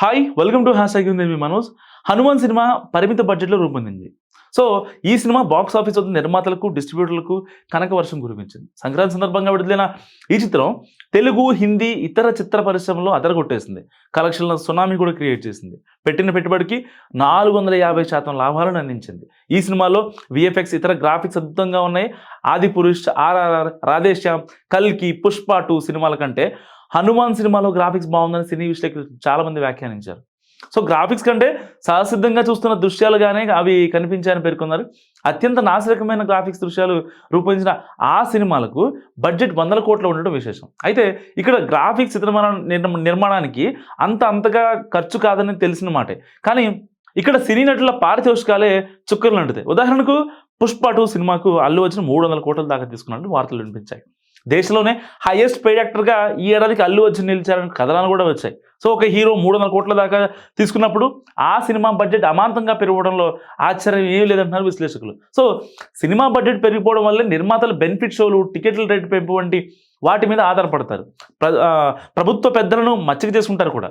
Hi welcome to hash tag me Manoj. Hanuman cinema పరిమిత బడ్జెట్లో రూపొందింది. So ఈ సినిమా బాక్స్ ఆఫీస్ వద్ద నిర్మాతలకు, డిస్ట్రిబ్యూటర్లకు కనక వర్షం కురిపించింది. సంక్రాంతి సందర్భంగా విడుదలైన ఈ చిత్రం తెలుగు, హిందీ, ఇతర చిత్ర పరిశ్రమలో అదరగొట్టేసింది. కలెక్షన్ల సునామీ కూడా క్రియేట్ చేసింది. పెట్టిన పెట్టుబడికి 450% లాభాలను అందించింది. ఈ సినిమాలో విఎఫ్ఎక్స్, ఇతర గ్రాఫిక్స్ అద్భుతంగా ఉన్నాయి. ఆది పురుష్, ఆర్ఆర్ఆర్, రాధేశ్యామ్, కల్కి, పుష్ప 2 సినిమాల కంటే హనుమాన్ సినిమాలో గ్రాఫిక్స్ బాగుందని సినీ విశ్లేషకులు చాలామంది వ్యాఖ్యానించారు. సో గ్రాఫిక్స్ కంటే సహసిద్ధంగా చూస్తున్న దృశ్యాలుగానే అవి కనిపించాయని పేర్కొన్నారు. అత్యంత నాసిరకమైన గ్రాఫిక్స్ దృశ్యాలు రూపొందించిన ఆ సినిమాలకు బడ్జెట్ 100 కోట్లు ఉండడం విశేషం. అయితే ఇక్కడ గ్రాఫిక్స్ చిత్ర నిర్మాణానికి అంతగా ఖర్చు కాదని తెలిసిన మాటే. కానీ ఇక్కడ సినీ నటుల పారితోషికాలే చుక్కలు నడుతాయి. ఉదాహరణకు పుష్ప 2 సినిమాకు అల్లు అర్జున్ 300 కోట్ల దాకా తీసుకున్నట్టు వార్తలు వినిపించాయి. దేశంలోనే హైయెస్ట్ పెయిడ్ యాక్టర్గా ఈ ఏడాదికి అల్లు అర్జున్ నిలిచారని కథనాలు కూడా వచ్చాయి. సో ఒక హీరో 300 కోట్ల దాకా తీసుకున్నప్పుడు ఆ సినిమా బడ్జెట్ అమాంతంగా పెరగడంలో ఆశ్చర్యం ఏమీ లేదంటున్నారు విశ్లేషకులు. సో సినిమా బడ్జెట్ పెరిగిపోవడం వల్లే నిర్మాతలు బెనిఫిట్ షోలు, టికెట్ల రేటు పెంపు వంటి వాటి మీద ఆధారపడతారు. ప్రభుత్వ పెద్దలను మచ్చిక చేసుకుంటారు కూడా.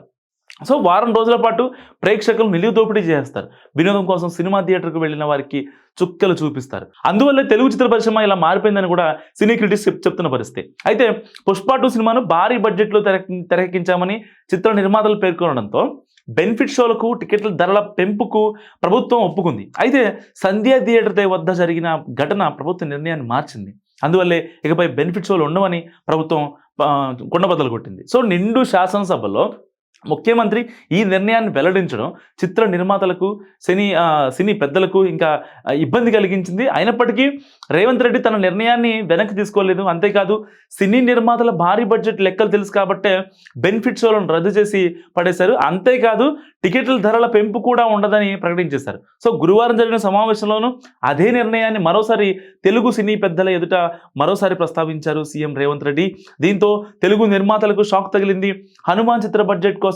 సో వారం రోజుల పాటు ప్రేక్షకులు నిలువు దోపిడీ చేస్తారు. వినోదం కోసం సినిమా థియేటర్కు వెళ్ళిన వారికి చుక్కలు చూపిస్తారు. అందువల్లే తెలుగు చిత్ర పరిశ్రమ ఇలా మారిపోయిందని కూడా సినీ క్రిటిక్స్ చెప్తున్న పరిస్థితి. అయితే పుష్ప 2 సినిమాను భారీ బడ్జెట్లో తెరకెక్కించామని చిత్ర నిర్మాతలు పేర్కొనడంతో బెనిఫిట్ షోలకు, టికెట్ల ధరల పెంపుకు ప్రభుత్వం ఒప్పుకుంది. అయితే సంధ్యా థియేటర్ వద్ద జరిగిన ఘటన ప్రభుత్వ నిర్ణయాన్ని మార్చింది. అందువల్లే ఇకపై బెనిఫిట్ షోలు ఉండవని ప్రభుత్వం కుండబద్దలు కొట్టింది. సో నిండు శాసనసభలో ముఖ్యమంత్రి ఈ నిర్ణయాన్ని వెల్లడించడం చిత్ర నిర్మాతలకు, సినీ పెద్దలకు ఇంకా ఇబ్బంది కలిగించింది. అయినప్పటికీ రేవంత్ రెడ్డి తన నిర్ణయాన్ని వెనక్కి తీసుకోలేదు. అంతేకాదు సినీ నిర్మాతల భారీ బడ్జెట్ లెక్కలు తెలుసు కాబట్టే బెనిఫిట్ షోలను రద్దు చేసి పడేశారు. అంతేకాదు టికెట్ల ధరల పెంపు కూడా ఉండదని ప్రకటించేశారు. సో గురువారం జరిగిన సమావేశంలోనూ అదే నిర్ణయాన్ని మరోసారి తెలుగు సినీ పెద్దల ఎదుట ప్రస్తావించారు సీఎం రేవంత్ రెడ్డి. దీంతో తెలుగు నిర్మాతలకు షాక్ తగిలింది. హనుమాన్ చిత్ర బడ్జెట్ కోసం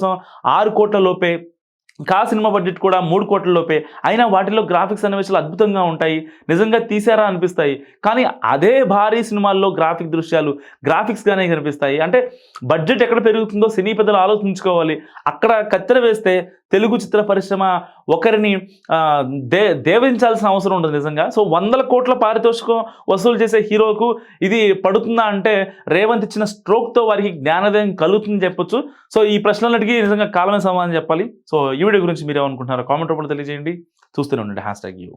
6 కోట్ల లోపే, కా సినిమా బడ్జెట్ కూడా 3 కోట్ల లోపే. అయినా వాటిలో గ్రాఫిక్స్ సన్నివేశాలు అద్భుతంగా ఉంటాయి, నిజంగా తీసారా అనిపిస్తాయి. కానీ అదే భారీ సినిమాల్లో గ్రాఫిక్స్గానే కనిపిస్తాయి. అంటే బడ్జెట్ ఎక్కడ పెరుగుతుందో సినీ పెద్దలు ఆలోచించుకోవాలి. అక్కడ కత్తెర వేస్తే తెలుగు చిత్ర పరిశ్రమ ఒకరిని దేవించాల్సిన అవసరం ఉండదు నిజంగా. సో 100 కోట్ల పారితోషికం వసూలు చేసే హీరోకు ఇది పడుతుందా అంటే రేవంత్ ఇచ్చిన స్ట్రోక్తో వారికి జ్ఞానోదయం కలుగుతుందని చెప్పొచ్చు. సో ఈ ప్రశ్నలకి నిజంగా కాలమే సమాధానం చెప్పాలి. సో ఈ వీడియో గురించి మీరు ఏమనుకుంటున్నారో కామెంట్ రూపంలో తెలియజేయండి. చూస్తూనే ఉండండి హ్యాష్ ట్యాగ్ యూ.